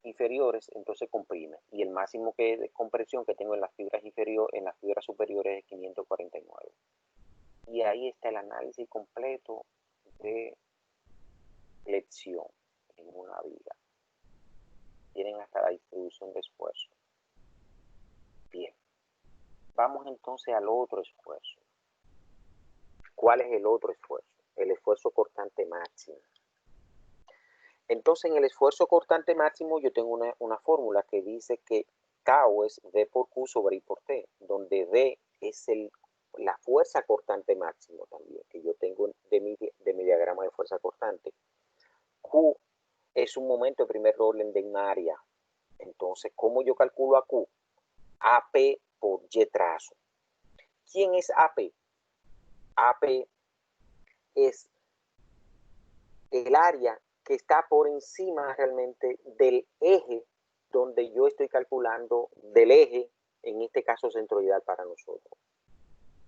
inferiores, entonces comprime. Y el máximo de compresión que tengo en las fibras inferiores, en las fibras superiores es 549. Y ahí está el análisis completo de flexión en una viga. Tienen hasta la distribución de esfuerzo. Bien. Vamos entonces al otro esfuerzo. ¿Cuál es el otro esfuerzo? El esfuerzo cortante máximo. Entonces, en el esfuerzo cortante máximo yo tengo una fórmula que dice que tau es V por Q sobre I por T, donde V es la fuerza cortante máximo también, que yo tengo de mi diagrama de fuerza cortante. Q es un momento de primer orden de una área. Entonces, ¿cómo yo calculo a Q? AP por Y trazo. ¿Quién es AP? AP es el área que está por encima realmente del eje donde yo estoy calculando, del eje, en este caso centroidal para nosotros.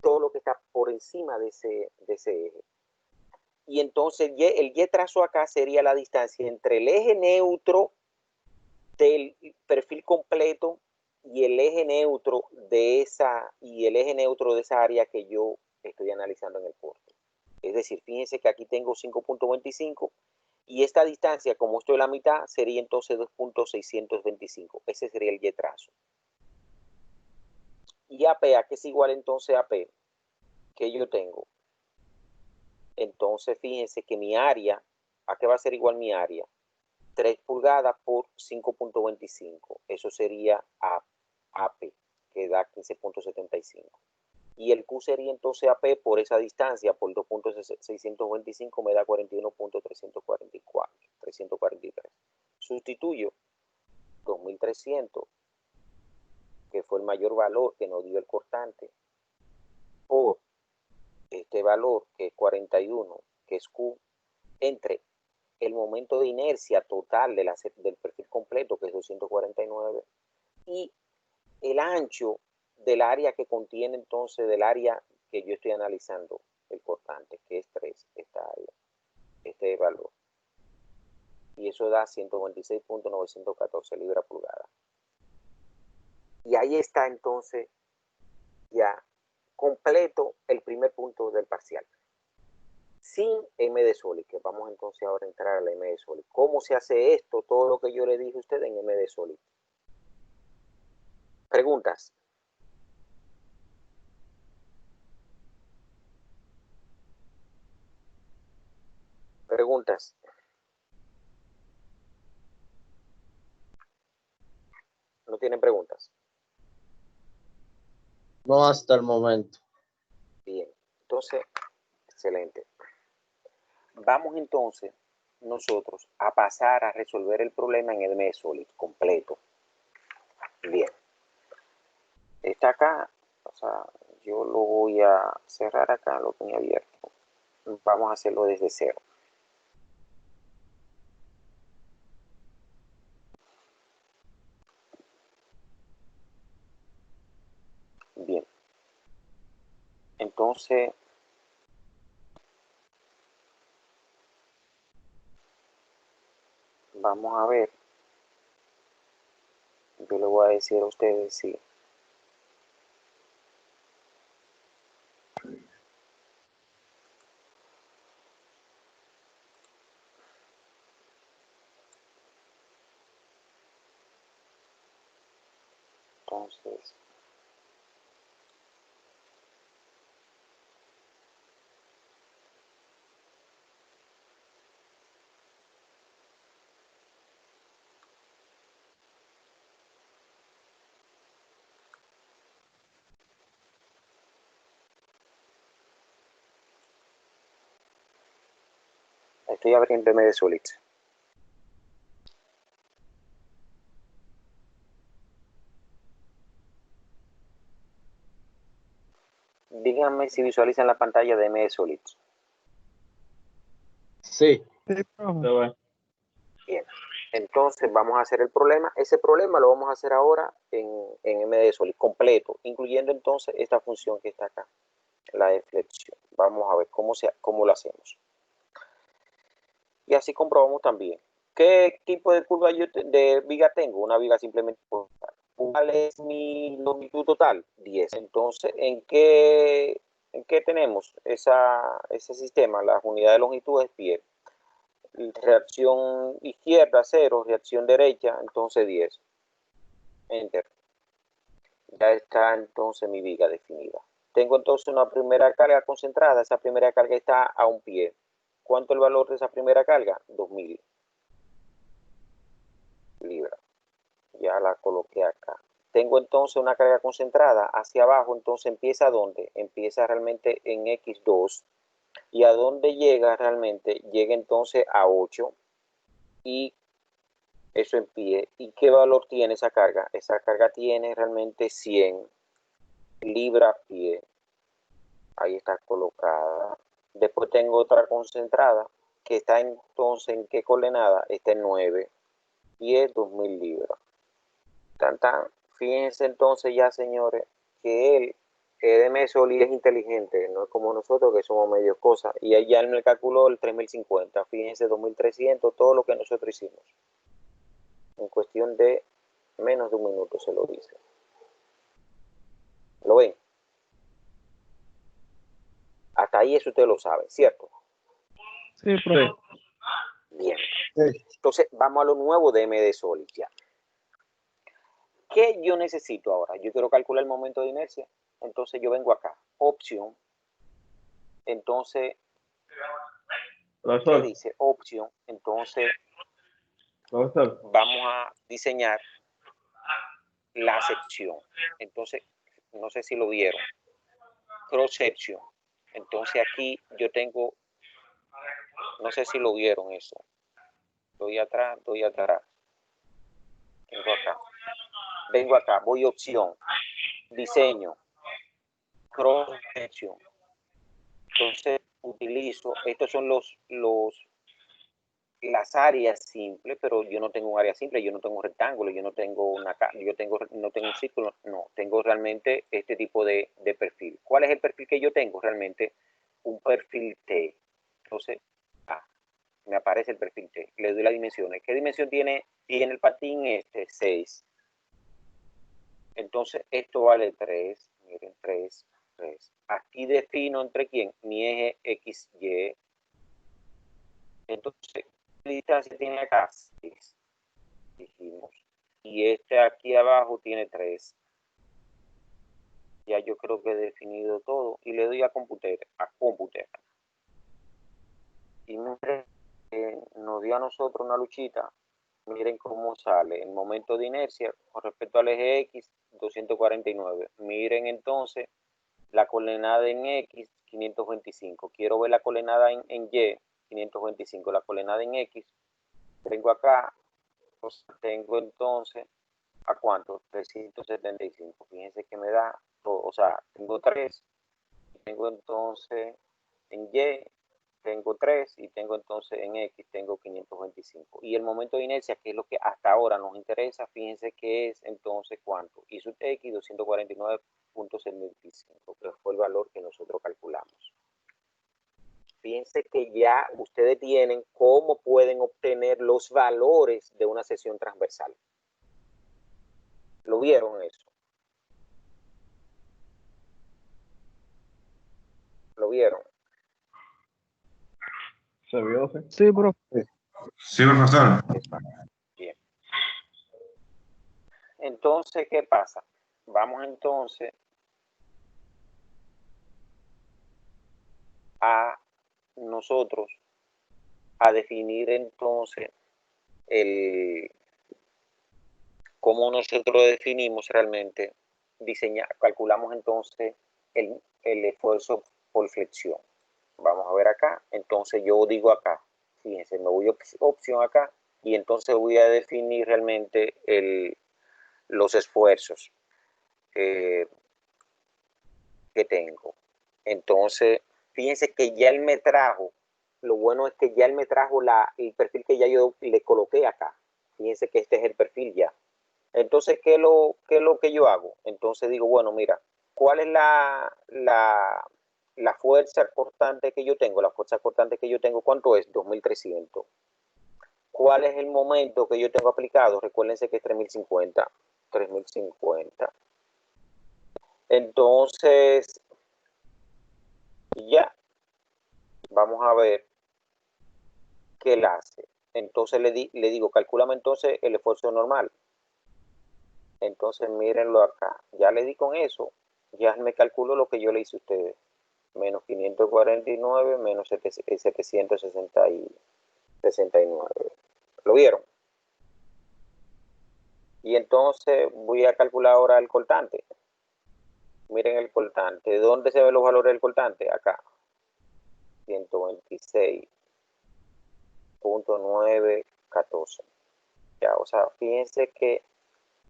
Todo lo que está por encima de ese eje. Y entonces el Y trazo acá sería la distancia entre el eje neutro del perfil completo y el eje neutro de esa área que yo estoy analizando en el corte. Es decir, fíjense que aquí tengo 5.25 y esta distancia, como esto es la mitad, sería entonces 2.625. Ese sería el Y trazo. Y AP, ¿a qué es igual entonces AP? Que yo tengo. Entonces, fíjense que mi área, ¿a qué va a ser igual mi área? 3 pulgadas por 5.25. Eso sería AP, que da 15.75. Y el Q sería entonces AP por esa distancia, por 2.625 me da 41.343. Sustituyo 2.300, que fue el mayor valor que nos dio el cortante, por este valor que es 41, que es Q, entre el momento de inercia total del perfil completo, que es 249, y el ancho del área que contiene entonces, del área que yo estoy analizando el cortante, que es 3, esta área, este valor. Y eso da 126.914 libras pulgada. Y ahí está entonces ya completo el primer punto del parcial. sin M de Solid, que vamos entonces ahora a entrar a la M de Solid. ¿Cómo se hace esto? Todo lo que yo le dije a usted en M de Solid. Preguntas. Preguntas. ¿No tienen preguntas? No hasta el momento. Bien, entonces, excelente. Vamos entonces nosotros a pasar a resolver el problema en el M de Solid completo. Bien. Está acá, o sea, yo lo voy a cerrar acá, lo tenía abierto. Vamos a hacerlo desde cero. Bien. Entonces, vamos a ver. Yo le voy a decir a ustedes si entonces estoy abriendo M de Solid. Díganme si visualizan la pantalla de M de Solid. Sí. Se ve. Bien. Entonces vamos a hacer el problema. Ese problema lo vamos a hacer ahora en M de Solid completo, incluyendo entonces esta función que está acá, la de flexión. Vamos a ver cómo lo hacemos. Y así comprobamos también. ¿Qué tipo de curva de viga tengo? Una viga simplemente. ¿Cuál es mi longitud total? 10. Entonces, ¿en qué tenemos ese sistema? Las unidades de longitud es pie. Reacción izquierda 0, reacción derecha, entonces 10. Enter. Ya está entonces mi viga definida. Tengo entonces una primera carga concentrada. Esa primera carga está a un pie. ¿Cuánto es el valor de esa primera carga? 2000 libras. Ya la coloqué acá. Tengo entonces una carga concentrada hacia abajo, entonces empieza ¿dónde? Empieza realmente en X2. ¿Y a dónde llega realmente? Llega entonces a 8. Y eso en pie. ¿Y qué valor tiene esa carga? Esa carga tiene realmente 100 libras pie. Ahí está colocada. Después tengo otra concentrada que está entonces en qué coordenada? Está en 9. Y es 2000 libras. Tan, tan. Fíjense entonces ya, señores, que el Solid es inteligente, no es como nosotros que somos medio cosas. Y ahí ya él me calculó el 3050. Fíjense, 2300, todo lo que nosotros hicimos. En cuestión de menos de un minuto se lo dice. ¿Lo ven? Hasta ahí eso usted lo sabe, ¿cierto? Sí, profe. Bien. Sí. Entonces, vamos a lo nuevo de M de Solid ya. ¿Qué yo necesito ahora? Yo quiero calcular el momento de inercia. Entonces yo vengo acá, opción. Entonces, ¿qué Profesor, dice? Opción. Entonces, profesor. vamos a diseñar la sección. Entonces, no sé si lo vieron. Cross section. Entonces aquí yo tengo, no sé si lo vieron eso. Doy atrás. Vengo acá. Vengo acá, voy a opción. Diseño. Cross section. Entonces utilizo, estos son las áreas simples, pero yo no tengo un área simple, yo no tengo un rectángulo, yo no tengo no tengo un círculo, no, tengo realmente este tipo de perfil. ¿Cuál es el perfil que yo tengo? Realmente un perfil T. Entonces, me aparece el perfil T, le doy las dimensiones. ¿Qué dimensión tiene el patín este? 6. Entonces, esto vale 3, miren, 3. Aquí defino entre quién, mi eje XY, Entonces, ¿qué distancia tiene acá? 6, dijimos. Y este aquí abajo tiene 3. Ya yo creo que he definido todo. Y le doy a computer. Y miren, nos dio a nosotros una luchita. Miren cómo sale el momento de inercia con respecto al eje X, 249. Miren entonces la coordenada en X, 525. Quiero ver la coordenada en Y, 525. La coordenada en X, tengo acá, pues, tengo entonces, ¿a cuánto? 375. Fíjense que me da, o sea, tengo 3. Tengo entonces en Y, tengo 3 y tengo entonces en X, tengo 525. Y el momento de inercia, que es lo que hasta ahora nos interesa, fíjense que es entonces cuánto. Y sub X, 249.75, que fue el valor que nosotros calculamos. Fíjense que ya ustedes tienen cómo pueden obtener los valores de una sección transversal. ¿Lo vieron eso? ¿Lo vieron? ¿Se vio? Sí. Sí, profe. Sí, profesor. Bien. Entonces, ¿qué pasa? Vamos entonces a nosotros a definir entonces cómo nosotros definimos realmente, calculamos entonces el esfuerzo por flexión. Vamos a ver acá, entonces yo digo acá, fíjense, me voy a opción acá y entonces voy a definir realmente los esfuerzos que tengo. Entonces, fíjense que ya él me trajo, lo bueno es que ya él me trajo el perfil que ya yo le coloqué acá. Fíjense que este es el perfil ya. Entonces, ¿qué es lo que yo hago? Entonces digo, bueno, mira, ¿cuál es la fuerza cortante que yo tengo? La fuerza cortante que yo tengo, ¿cuánto es? 2.300. ¿Cuál es el momento que yo tengo aplicado? Recuérdense que es 3.050. 3.050. Entonces, ya, vamos a ver qué él hace. Entonces le digo, calcúlame entonces el esfuerzo normal. Entonces mírenlo acá. Ya le di con eso, ya me calculo lo que yo le hice a ustedes. Menos 549, menos 769. ¿Lo vieron? Y entonces voy a calcular ahora el cortante. Miren el cortante. ¿Dónde se ven los valores del cortante? Acá. 126.914. Ya, o sea, fíjense que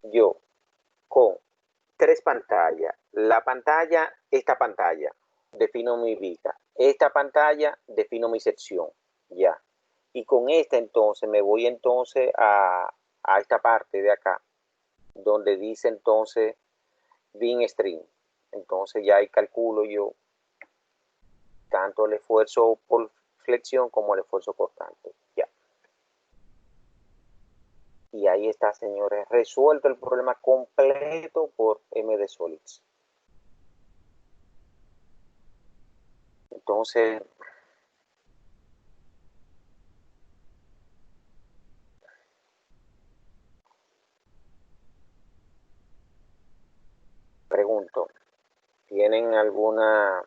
yo con 3 pantallas, esta pantalla, defino mi viga. Esta pantalla, defino mi sección. Ya. Y con esta entonces me voy entonces a esta parte de acá, donde dice entonces bin string. Entonces ya ahí calculo yo tanto el esfuerzo por flexión como el esfuerzo cortante. Ya. Y ahí está, señores, resuelto el problema completo por MD Solids. Entonces, pregunto, ¿tienen alguna